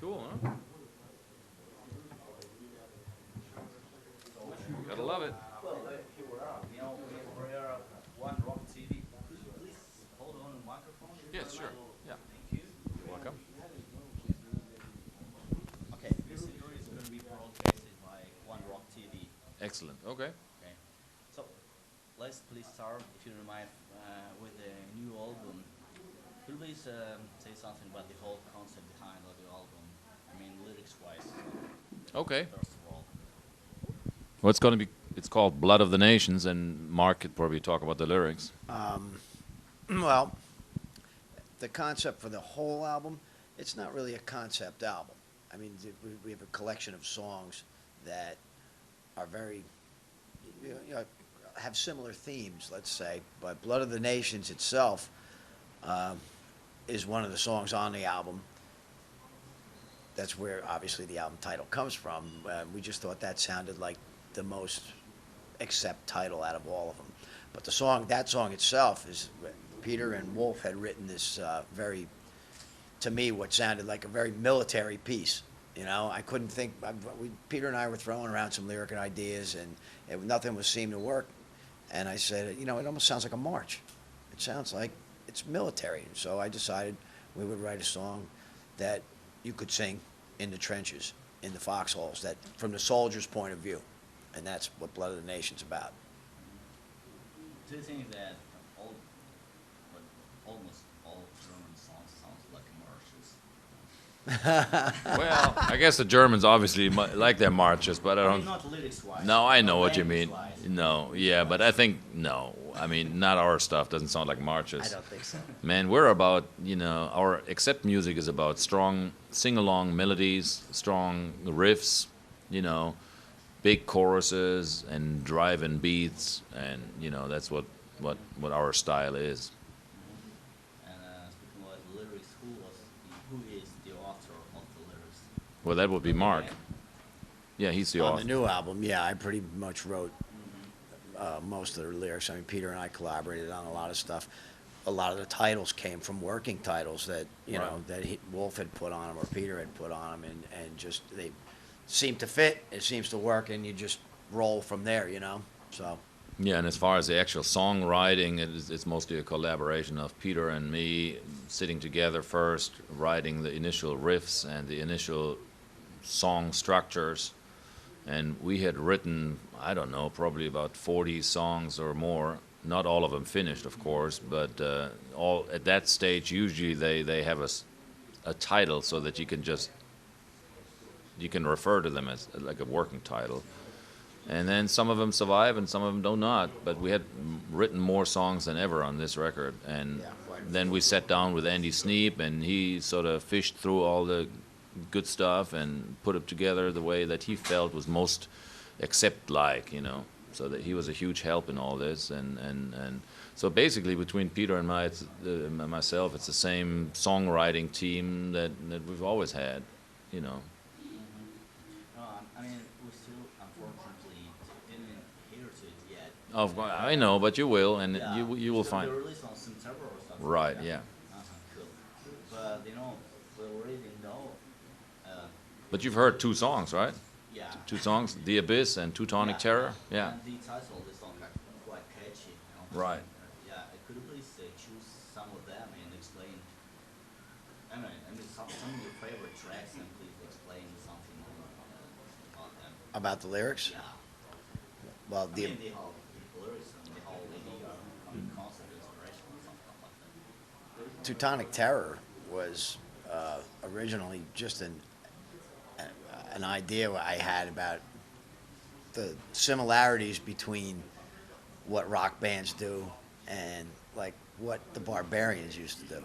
Cool, huh? Gotta love it. Well, here we are. We're One Rock TV. Could you please hold on the microphone? Yes, sure. Yeah. Thank you. You're welcome. Okay, this interview is going to be broadcasted by One Rock TV. Excellent. Okay. Okay, so let's please start, if you don't mind, with the new album. Could you please say something about the whole concept behind the album? I mean, lyrics-wise, Okay. first of all. Well, it's going to be. It's called Blood of the Nations, and Mark could probably talk about the lyrics. Well, the concept for the whole album, it's not really a concept album. I mean, we have a collection of songs that are very, have similar themes, let's say. But Blood of the Nations itself is one of the songs on the album. That's where, obviously, the album title comes from. We just thought that sounded like the most accept title out of all of them. But that song itself is, Peter and Wolf had written this to me, what sounded like a very military piece. I couldn't think, Peter and I were throwing around some lyric ideas, and nothing was seeming to work. And I said, it almost sounds like a march. It sounds like it's military. And so I decided we would write a song that you could sing in the trenches, in the foxholes, that from the soldier's point of view. And that's what Blood of the Nation's about. Do you think that almost all German songs sound like marches? Well, I guess the Germans obviously like their marches, but I I mean, don't. not lyrics-wise. No, I know not what you mean. language-wise. No, yeah, but I think no. I mean, not our stuff doesn't sound like marches. I don't think so. Man, we're about, our accept music is about strong sing-along melodies, strong riffs, big choruses and driving beats, and that's what our style is. And speaking about the lyrics, who is the author of the lyrics? Well, that would be Mark. Yeah, he's the On author. the new album, yeah, I pretty much wrote most of the lyrics. I mean, Peter and I collaborated on a lot of stuff. A lot of the titles came from working titles that Right. Wolf had put on them or Peter had put on them, and just they seem to fit. It seems to work, and you just roll from there. So Yeah, and as far as the actual songwriting, it's mostly a collaboration of Peter and me sitting together first, writing the initial riffs and the initial song structures. And we had written, I don't know, probably about 40 songs or more. Not all of them finished, of course, but all at that stage, usually they have a title so that you can refer to them as like a working title. And then some of them survive and some of them do not. But we had written more songs than ever on this record. And Yeah, right. then we sat down with Andy Sneap, and he sort of fished through all the good stuff and put it together the way that he felt was most accept-like, So that he was a huge help in all this. And so basically between Peter and myself, it's the same songwriting team that we've always had, No, I mean, we still unfortunately didn't hear to it yet. I know, but you will, and Yeah, you will so find. they released on September or something. Right, like that. yeah. Cool. But we already know. But you've heard two songs, right? Yeah. Two songs, The Abyss and Teutonic Terror. Yeah. And the title of the song are quite catchy. Right. Yeah. Could you please choose some of them and explain? I mean, some of your favorite tracks, and please explain something about them. about the lyrics, Yeah. well, I mean, the whole lyrics and the whole idea, concept, inspiration, or something like that. Teutonic Terror was originally just an idea I had about the similarities between what rock bands do and like what the Barbarians used to do.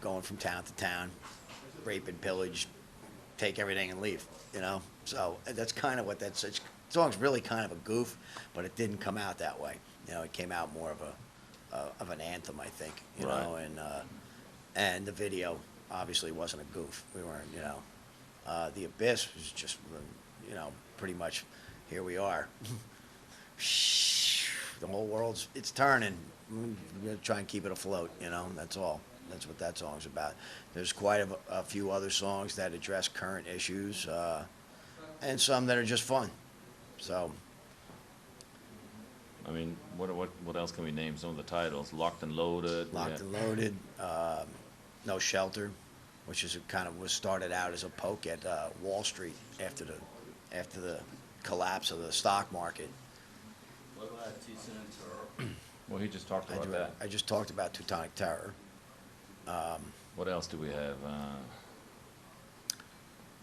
Going from town to town, rape and pillage, take everything and leave. So that's kind of what that song's really kind of a goof, but it didn't come out that way. It came out more of an anthem, I think. Right. And the video obviously wasn't a goof. We weren't, The Abyss was just, pretty much, here we are. The whole it's turning. We're going to try and keep it afloat, that's all. That's what that song's about. There's quite a few other songs that address current issues, and some that are just fun. So, I mean, what else can we name? Some of the titles: Locked and Loaded. Locked and Loaded, No Shelter, which is was started out as a poke at Wall Street after the collapse of the stock market. What about Too Soon and Terror? Well, he just talked about that. I just talked about Teutonic Terror. What else do we have?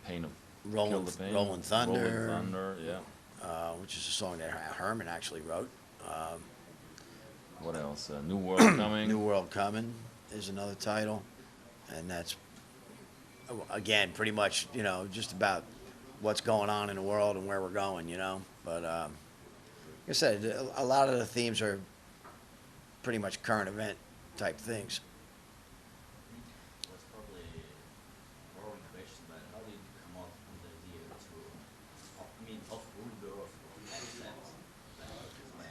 Pain of Rolling- Kill the Pain. Rolling Thunder. Rolling Thunder, yeah. Which is a song that Herman actually wrote. What else? New World Coming. New World Coming is another title, and that's again pretty much just about what's going on in the world and where we're going, But like I said, a lot of the themes are pretty much current event type things. That's probably a boring question, but how did you come up with the idea of rebirth of accent?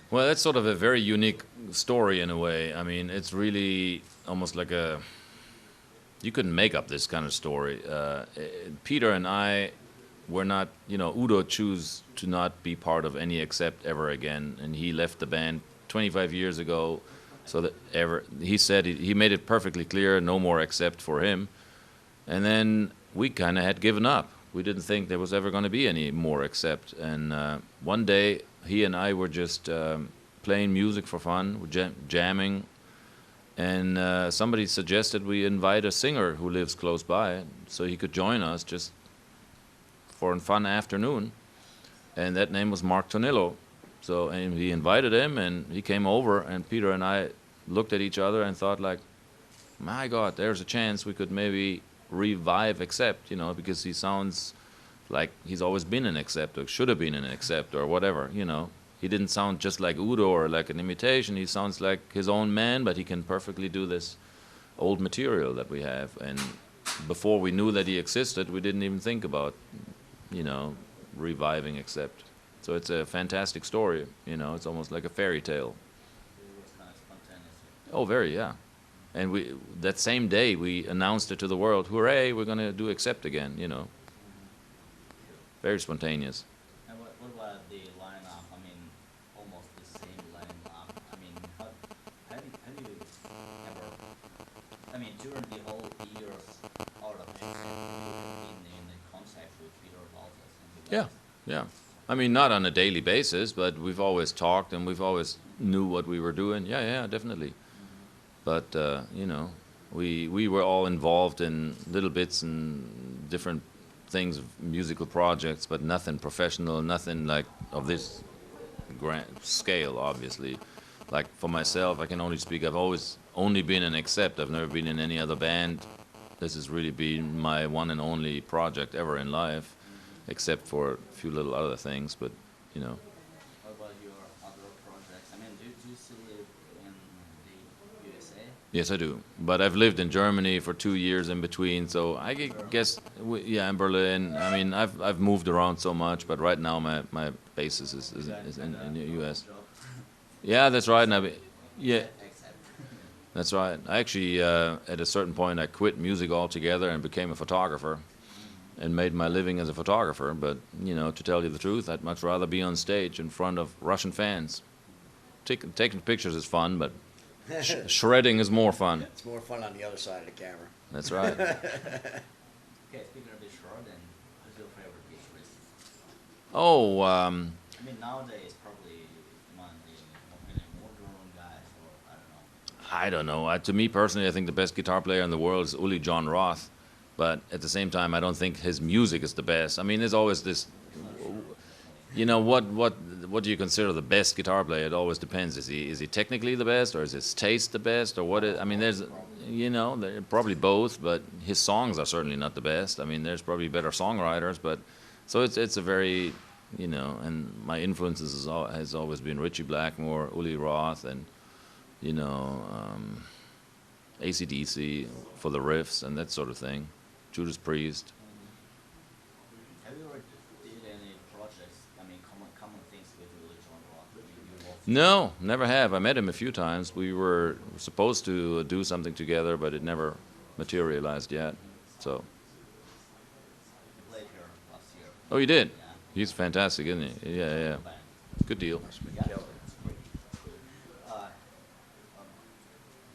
Well, that's sort of a very unique story in a way. I mean, it's really almost like you couldn't make up this kind of story. Peter and I were not, Udo chose to not be part of any Accept ever again, and he left the band 25 years ago. So that he said he made it perfectly clear, no more Accept for him. And then we kind of had given up. We didn't think there was ever going to be any more Accept. And one day, he and I were just playing music for fun, jamming, and somebody suggested we invite a singer who lives close by so he could join us just for a fun afternoon. And that name was Mark Tonillo. So, and we invited him, and he came over, and Peter and I looked at each other and thought, like, my God, there's a chance we could maybe revive Accept, because he sounds like he's always been an Accept, or should have been an Accept, or whatever, He didn't sound just like Udo or like an imitation. He sounds like his own man, but he can perfectly do this old material that we have. And before we knew that he existed, we didn't even think about, reviving Accept. So it's a fantastic story, it's almost like a fairy tale. It was kind of spontaneous. Oh, very, yeah. And that same day we announced it to the world, hooray, we're going to do Accept again, Very spontaneous. And what about the lineup? I mean, almost the same lineup. I mean, have you ever, I mean, during the whole years out of Accept, in the contact with Peter Walters and the Yeah, rest? yeah. I mean, not on a daily basis, but we've always talked and we've always knew what we were doing. Yeah, definitely. But, we were all involved in little bits and different things, musical projects, but nothing professional, nothing like of this grand scale, obviously. Like for myself, I can only speak, I've always only been in Accept. I've never been in any other band. This has really been my one and only project ever in life, except for a few little other things, but, What about your other projects? I mean, do you still live in the USA? Yes, I do. But I've lived in Germany for 2 years in between, so I guess, in Berlin. I mean, I've moved around so much, but right now my basis is in the U.S. Job? Yeah, that's right. Yeah, Accept. that's right. I actually, at a certain point, I quit music altogether and became a photographer and made my living as a photographer. But, to tell you the truth, I'd much rather be on stage in front of Russian fans. Taking pictures is fun, but shredding is more fun. It's more fun on the other side of the camera. That's right. Okay, speaking of the short, then who's your favorite guitarist? Oh, I mean, nowadays probably among the modern guys, or I don't know. I don't know. To me personally, I think the best guitar player in the world is Uli John Roth. But at the same time, I don't think his music is the best. I mean, there's always this, what do you consider the best guitar player? It always depends. Is he technically the best, or is his taste the best, or what? I mean, there's, they're probably both, but his songs are certainly not the best. I mean, there's probably better songwriters, but so it's a very, and my influences has always been Ritchie Blackmore, Uli Roth, and AC/DC for the riffs and that sort of thing. Judas Priest. Have you ever did any projects? I mean, common things with Uli John Roth. You work No, never have. I met him a few times. We were supposed to do something together, but it never materialized yet. So, He played here last year. oh, you did? Yeah. He's fantastic, isn't he? Yeah, yeah. Band. Good deal. Yeah, it's great.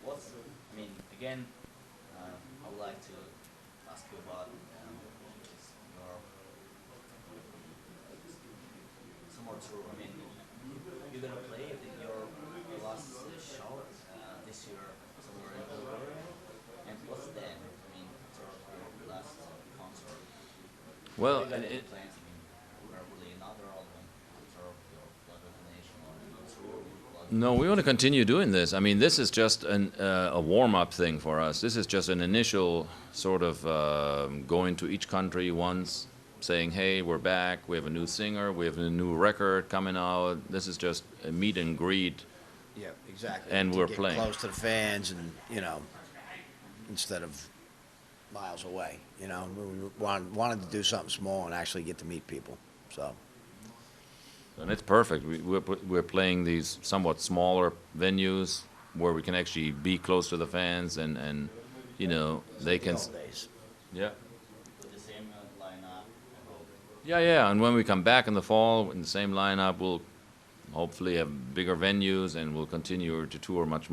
What's, I mean, again, I would like to ask you about your summer tour. I mean, you're gonna play your last show this year somewhere in Bulgaria, and what's then? I mean, sort of your last concert. Well, Are you gonna it- have plans? I mean, probably another album, sort of your Blood of the Nation or a tour with Blood. No, we want to continue doing this. I mean, this is just a warm-up thing for us. This is just an initial sort of going to each country once, saying, "Hey, we're back. We have a new singer. We have a new record coming out." This is just a meet and greet. Yeah, exactly. And To we're get playing. close to the fans, and instead of miles away. We wanted to do something small and actually get to meet people. So And it's perfect. We're playing these somewhat smaller venues where we can actually be close to the fans, and they can. the old days. Yeah. With the same lineup, I hope. Yeah. And when we come back in the fall in the same lineup, we'll hopefully have bigger venues, and we'll continue to tour much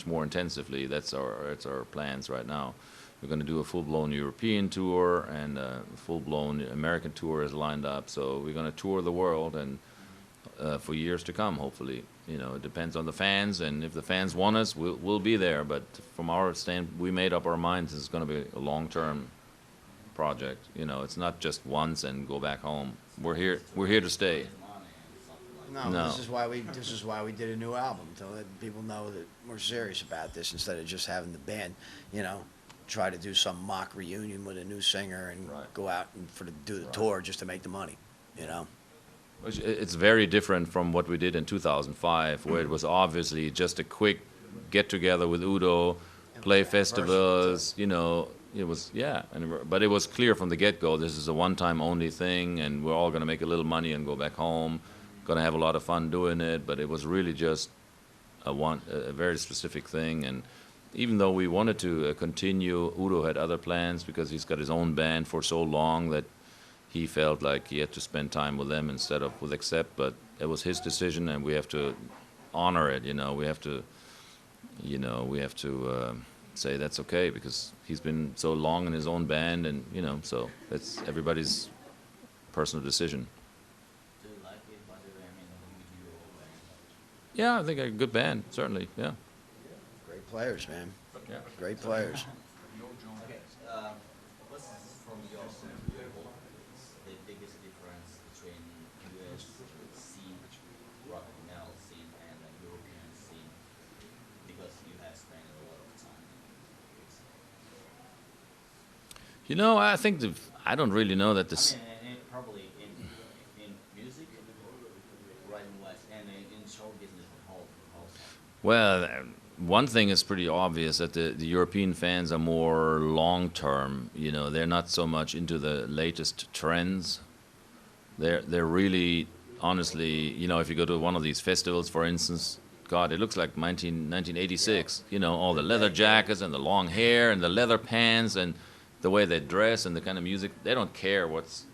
more intensively. That's our plans right now. We're going to do a full-blown European tour, and a full-blown American tour is lined up. So we're going to tour the world, and for years to come, hopefully. It depends on the fans, and if the fans want us, we'll be there. But from our stand, we made up our minds it's going to be a long-term project. It's not just once and go back home. We're here to stay. Money and stuff like No, No. this is why we did a new album, to let people know that we're serious about this, instead of just having the band, try to do some mock reunion with a new singer and Right. go out and do the tour just to make the money. It's very different from what we did in 2005, where it was obviously just a quick get-together with Udo, play festivals, it was, but it was clear from the get-go, this is a one-time only thing, and we're all going to make a little money and go back home, going to have a lot of fun doing it, but it was really just a very specific thing. And even though we wanted to continue, Udo had other plans because he's got his own band for so long that he felt like he had to spend time with them instead of with Accept, but it was his decision, and we have to honor it. We have to say that's okay, because he's been so long in his own band, and so it's everybody's personal decision. that. Do you like it, by the way? I mean, with you band? Yeah, I think a good band, certainly. Yeah. Great players, man. Yeah. Great players. Okay, what's from your the biggest difference between US scene, rock and metal scene, and the European scene? Because you have spent a lot of time in the I think I don't really know that this. I mean, and probably in music, right in West, and in show business also. Well, one thing is pretty obvious, that the European fans are more long-term. They're not so much into the latest trends. They're really, honestly, if you go to one of these festivals, for instance, God, it looks like 1986. All the leather jackets and the long hair and the leather pants and the way they dress and the kind of music. They don't care what's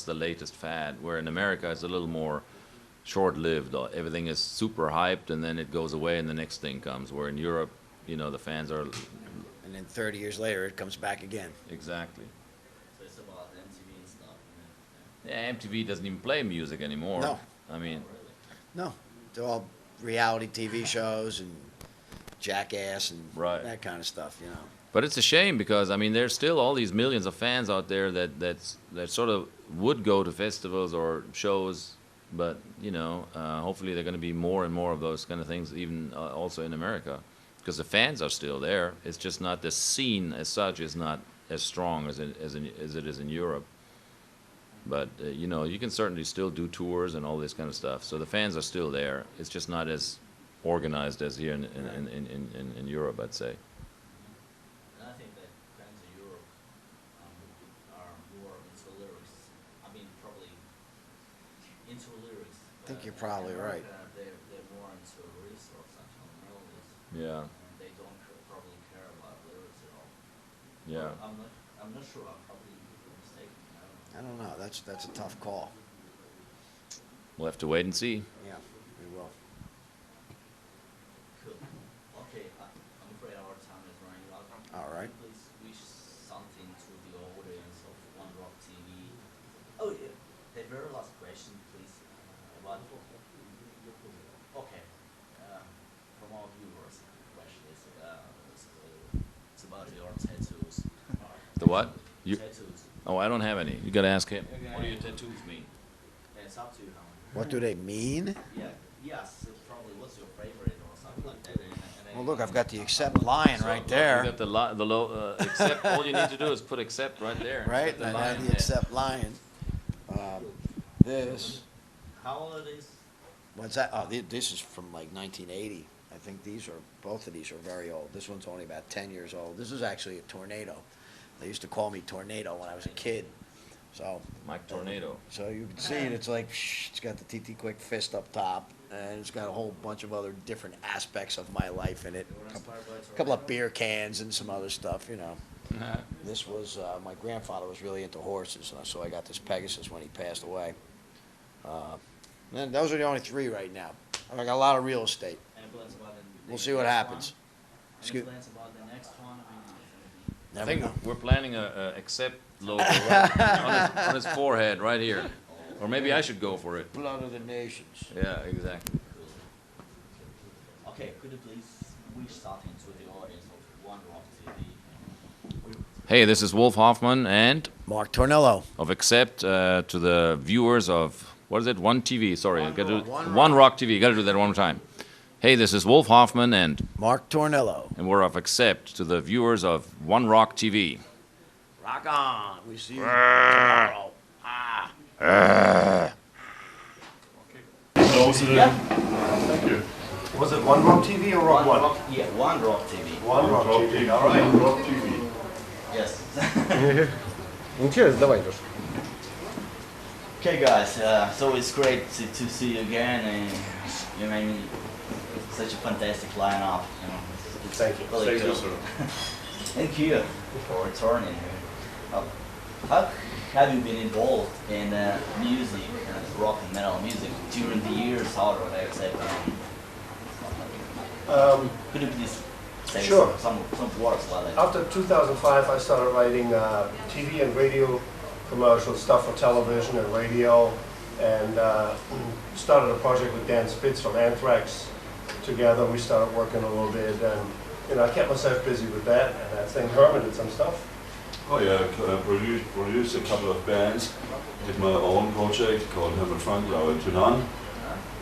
the latest fad. Where in America, it's a little more short-lived. Everything is super hyped, and then it goes away, and the next thing comes. Where in Europe, the fans are And then 30 years later, it comes back again. exactly. So it's about MTV and stuff. Yeah, MTV doesn't even play music anymore. No. I mean, No, they're all reality TV shows and Jackass and Right. that kind of stuff. but it's a shame, because I mean, there's still all these millions of fans out there that sort of would go to festivals or shows, but hopefully there are going to be more and more of those kind of things, even also in America, because the fans are still there. It's just not, the scene as such is not as strong as it is in Europe. But you can certainly still do tours and all this kind of stuff. So the fans are still there. It's just not as organized as here in Europe, I'd say. And I think that fans in Europe are more into lyrics. I mean, probably into lyrics. I think you're probably in right. America, they're more Yeah. and they don't probably care about lyrics at all. Yeah. Or I'm not sure. I'm probably mistaken. I don't know. I don't know. That's a tough call. We'll have to wait and see. Yeah, we will. Cool. Okay, I'm afraid our time is running out. All right. Please wish something to the audience of One Rock TV. Oh yeah, the very last question, please. About okay, from our viewers, question is it's about your tattoos. The what? You? Tattoos. Oh, I don't have any. You gotta ask him. What do your tattoos mean? It's up to you, Howard. What do they mean? Yeah. Yes. Probably. What's your favorite or something like that? Well, look, I've got the accept lion right You there, got the low, accept, all you need to do is put accept right there. right? Put the And I line have the there. accept lion. This, How old is? what's that? Oh, this is from like 1980. I think both of these are very old. This one's only about 10 years old. This is actually a tornado. They used to call me Tornado when I was a kid. So, Mike Tornado. so you can see it, it's like, it's got the TT Quick fist up top, and it's got a whole bunch of other different aspects of my life in it. You were inspired by A couple of beer cans and some other stuff, you know. This was, my grandfather was really into horses, so I got this Pegasus when he passed away. And those are the only three right now. I got a lot of real estate. Any plans about the We'll see what next happens. one? Any Excuse- plans about the next one? I I Never think know. we're planning a accept logo right on his forehead, right here. Or maybe I should go for it. Blood of the nations. Yeah, exactly. Okay, could you please wish something to the audience of One Rock TV? Hey, this is Wolf Hoffman and Mark Tornillo. of Accept to the viewers of, what is it? One TV, sorry. I gotta do, One One Rock TV. Gotta do that one more time. Hey, this is Wolf Hoffman and Mark Tornillo. we're of Accept to the viewers of One Rock TV. Rock on. We see you tomorrow. Was it, thank you. Was it One Rock TV or Rock One? Rock, yeah, One Rock TV. One Rock TV, all right. One Rock TV. Yes. Cheers, dawaj już. Okay, guys. So it's great to see you again, and you made me such a fantastic lineup. You know, it's Thank you. really Thank you, cool. sir. Thank you for returning. How have you been involved in music, rock and metal music during the years? How would I accept? Could you please say Sure. some words about it? After 2005, I started writing TV and radio commercial stuff for television and radio, and started a project with Dan Spitz from Anthrax. Together, we started working a little bit, and I kept myself busy with that. And I think Herman did some stuff. Oh yeah, produced a couple of bands, did my own project called Herman Frank Lower Tunan,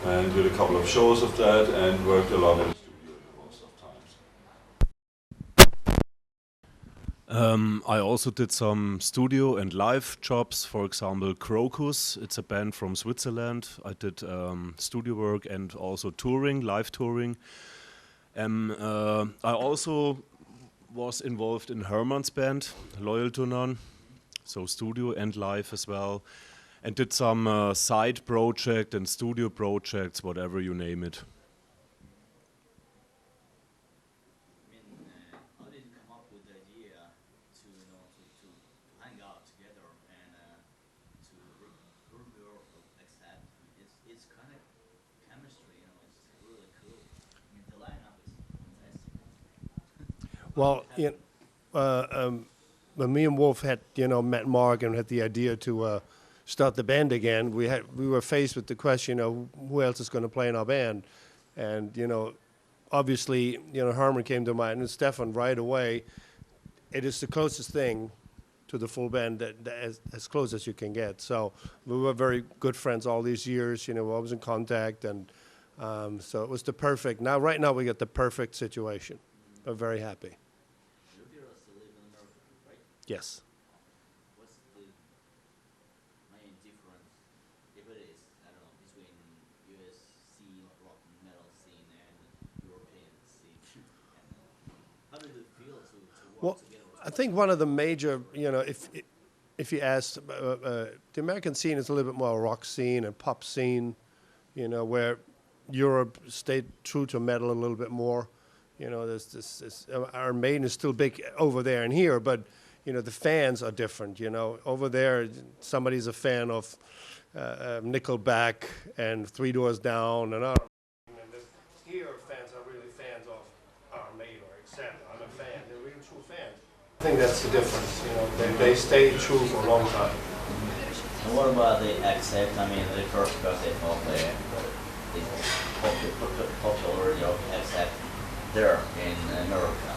and did a couple of shows of that, and worked a lot in the studio most of times. I also did some studio and live jobs, for example, Crocus. It's a band from Switzerland. I did studio work and also touring, live touring. I also was involved in Herman's band, Loyal to None, so studio and live as well, and did some side project and studio projects, whatever you name it. How did you come up with the idea to to hang out together and to group your accept? It's kind of chemistry, it's really cool. I mean, the lineup is fantastic. Well, when me and Wolf had, met Mark and had the idea to start the band again, we were faced with the question of who else is going to play in our band, and obviously, Herman came to mind, and Stefan right away. It is the closest thing to the full band that as close as you can get. So we were very good friends all these years. We're always in contact, and so it was the perfect. Right now, we got the perfect situation. We're very happy. You girls live in America, right? Yes. What's the main difference, if it is, I don't know, between US scene, rock and metal scene, and European scene? And how did it feel to work Well, together? I think one of the major, if you asked, the American scene is a little bit more a rock scene and pop scene, where Europe stayed true to metal a little bit more. You know, Iron Maiden is still big over there and here, but you know the fans are different. You know, over there somebody's a fan of Nickelback and Three Doors Down and other. Here, fans are really fans of Iron Maiden or Accept. I'm a fan. They're real true fans. I think that's the difference. You know, they stay true for a long time. And what about the Accept? I mean, the first birthday of the popularity of Accept there in America.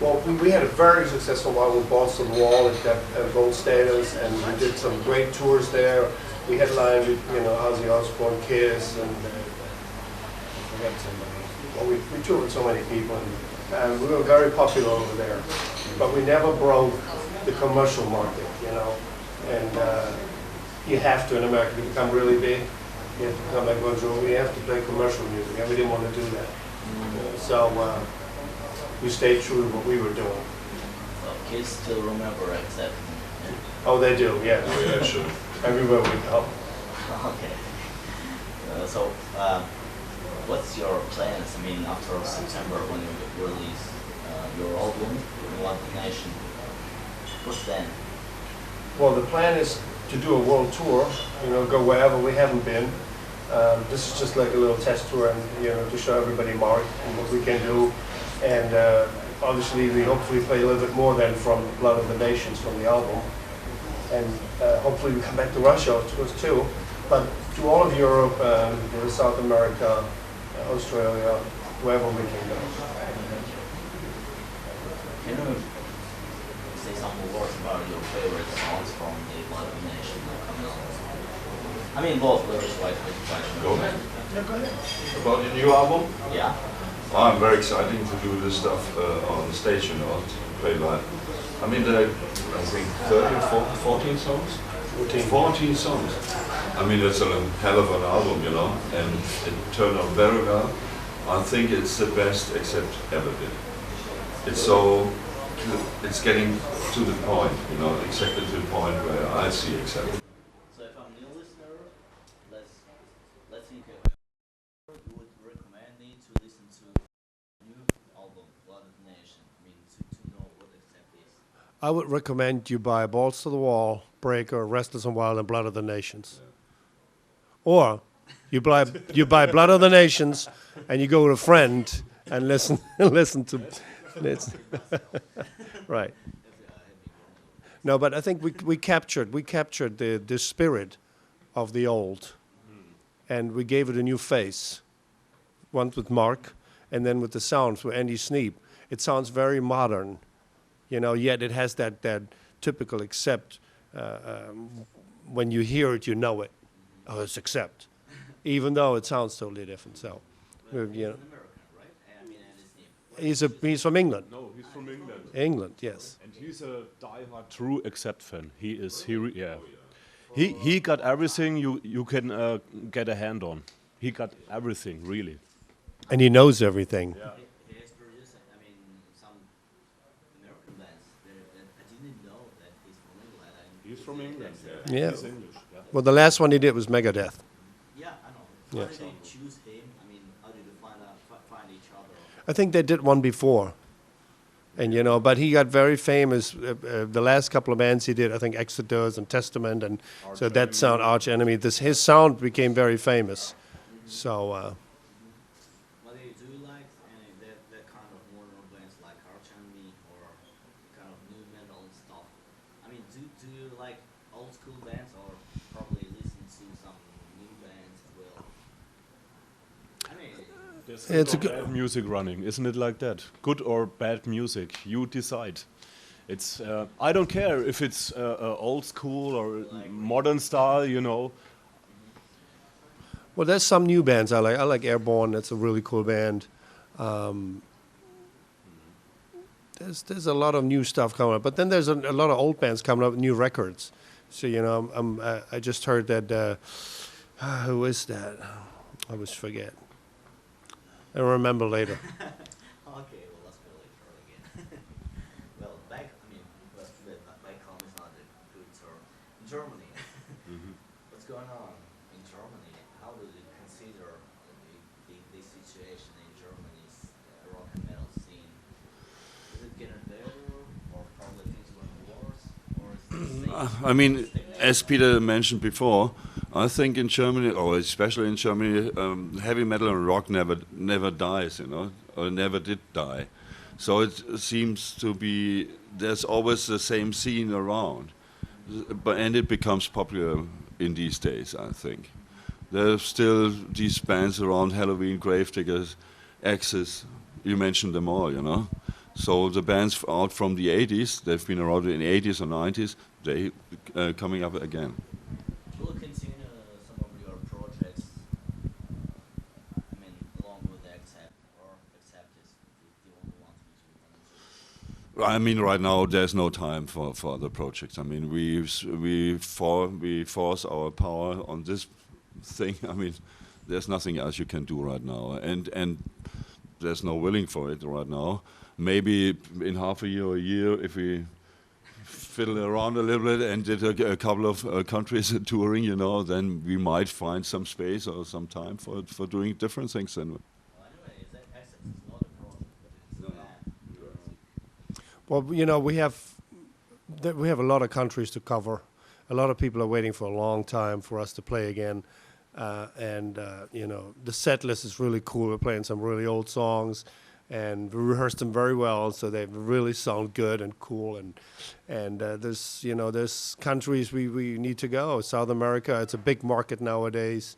Well, we had a very successful one with Balls to the Wall at Gold Status, and we did some great tours there. We headlined with, you know, Ozzy Osbourne, Kiss, and I forgot somebody. Well, we toured with so many people, and we were very popular over there. But we never broke the commercial market, you know. And you have to in America to become really big. You have to become like Bon Jovi. You have to play commercial music, and we didn't want to do that. So we stayed true to what we were doing. So kids still remember Accept. Oh, they do, yeah. Oh, yeah, sure. Everywhere we go. Okay. So, what's your plans? I mean, after September, when you release your album, Blood of the Nation, what's then? Well, the plan is to do a world tour, you know, go wherever we haven't been. This is just like a little test tour, and you know, to show everybody Mark and what we can do. And obviously, we hopefully play a little bit more than from Blood of the Nations from the album. And hopefully we come back to Russia too. But to all of Europe, South America, Australia, wherever we can go. Can you say some more words about your favorite songs from the Blood of the Nation that come out? I mean, both lyrics, white, Go ahead. Yeah, go ahead. About the new album? Yeah. I'm very excited to do this stuff on stage, you know, to play live. I mean, there are, I think, 13, 14 songs? 14 songs. I mean, it's a hell of an album, you know, and it turned out very well. I think it's the best Accept ever did. It's so, it's getting to the point, you know, exactly to the point where I see Accept. So if I'm a new listener, let's think you would recommend me to listen to new album, Blood of the Nation. I mean, to know what Accept is. I would recommend you buy Balls to the Wall, Breaker, Restless and Wild, and Blood of the Nations. Or you buy Blood of the Nations, and you go with a friend and listen to. Right. No, but I think we captured the spirit of the old, and we gave it a new face. Once with Mark, and then with the sounds with Andy Sneap. It sounds very modern, you know. Yet it has that typical Accept. When you hear it, you know it. Oh, it's Accept, even though it sounds totally different. So, you know. American, right? I mean, Andy Sneap. He's from England. No, he's from England. England, yes. And he's a diehard true Accept fan. He got everything you can get a hand on. He got everything, really. And he knows everything. He has produced, I mean, some American bands. I didn't know that he's from England. He's from England. Yeah. He's English. Yeah. Well, the last one he did was Megadeth. Yeah, I know. How Yeah. did you choose him? I mean, how did you find each other? I think they did one before. And, you know, but he got very famous. The last couple of bands he did, I think Exodus and Testament, and so that sound, Arch Enemy, his sound became very famous. So, What do you like any that kind of modern bands like Arch Enemy or kind of new metal and stuff? I mean, do you like old school bands or probably listen to some new bands as well? I mean, There's It's a good good- bad music running, isn't it like that? Good or bad music, you decide. It's I don't care if it's old school or modern style, you know. well, there's some new bands I like. I like Airborne. That's a really cool band. There's a lot of new stuff coming up, but then there's a lot of old bands coming up with new records. So, you know, I just heard that. Who is that? I always forget. I'll remember later. okay, well, let's go later again. Well, back home is not a good term. Germany. What's going on in Germany? How do you consider the situation in Germany I mean, as Peter mentioned before, I think in Germany, or especially in Germany, heavy metal and rock never dies, you know, or never did die. So it seems to be there's always the same scene around, and it becomes popular in these days, I think. There's still these bands around Halloween, Gravediggers, Axis. You mentioned them all, you know. So the bands out from the 80s, they've been around in the 80s or 90s, they coming up again. Will you continue some of your projects, I mean, along with the Accept, or Accept is the only one to use? I mean, right now there's no time for other projects. I mean, we force our power on this thing. I mean, there's nothing else you can do right now, and there's no willing for it right now. Maybe in half a year or a year, if we fiddle around a little bit and did a couple of countries touring, you know, then we might find some space or some time for doing different things. Then. Well, anyway, is that Accept is not a project, but it's a band. Well, you know, we have a lot of countries to cover. A lot of people are waiting for a long time for us to play again. You know, the set list is really cool. We're playing some really old songs, and we rehearsed them very well, so they really sound good and cool. And there's countries we need to go. South America, it's a big market nowadays.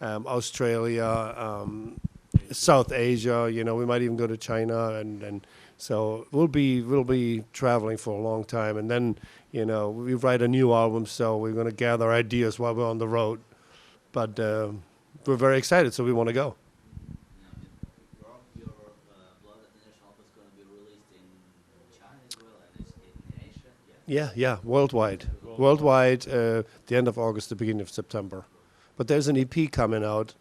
Australia, South Asia. You know, we might even go to China, and so we'll be traveling for a long time. And then, you know, we write a new album, so we're going to gather ideas while we're on the road. But we're very excited, so we want to go. Your Blood at the Nation album is going to be released in China as well, and it's in Asia. Yeah, worldwide. Worldwide, the end of August, the beginning of September. But there's an EP coming out,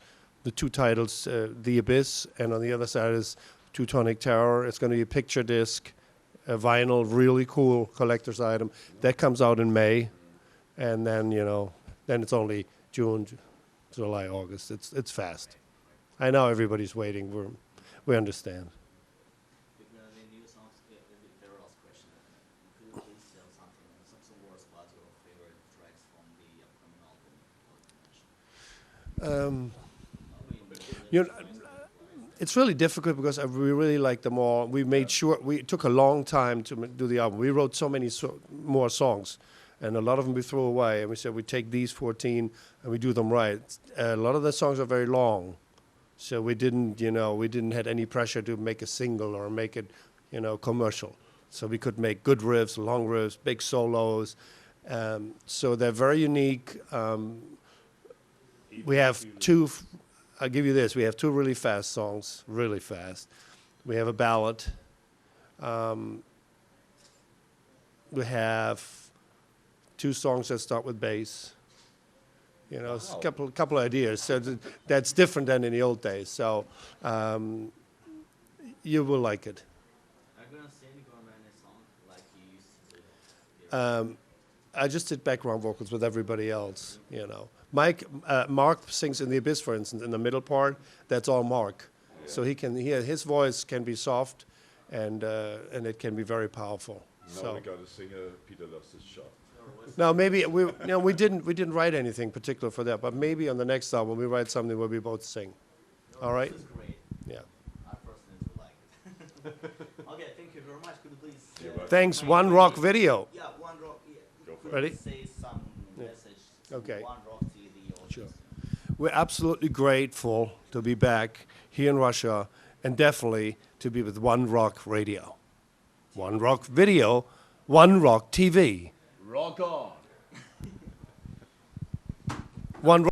the two titles, The Abyss, and on the other side is Teutonic Terror. It's going to be a picture disc, a vinyl, really cool collector's item. That comes out in May, and then, you know, then it's only June, July, August. It's fast. I know everybody's waiting. We understand. If you have any new songs, the last question. Could you please tell some words about your favorite tracks from the upcoming album? You know, it's really difficult because we really like them all. We made sure we took a long time to do the album. We wrote so many more songs, and a lot of them we threw away. And we said we take these 14 and we do them right. A lot of the songs are very long, so we didn't had any pressure to make a single or make it, you know, commercial. So we could make good riffs, long riffs, big solos. So they're very unique. We have two. I'll give you this. We have two really fast songs, really fast. We have a ballad. We have two songs that start with bass. You know, a couple of ideas. So that's different than in the old days. So you will like it. Are you going to sing any song like you used to do? I just did background vocals with everybody else, you know. Mark sings in The Abyss, for instance, in the middle part. That's all Mark. Yeah. So his voice can be soft, and it can be very powerful. Now we got a singer, Peter lost his shot. Now maybe we didn't write anything particular for that, but maybe on the next album we write something where we both sing. All right? This is great. Yeah. I personally do like it. Okay, thank you very much. Could you please? Thanks. One Rock video. Yeah, One Rock. Yeah. Could Ready? you say some message to Okay. One Rock to the audience? Sure. We're absolutely grateful to be back here in Russia, and definitely to be with One Rock Radio, One Rock Video, One Rock TV. Rock on! One Rock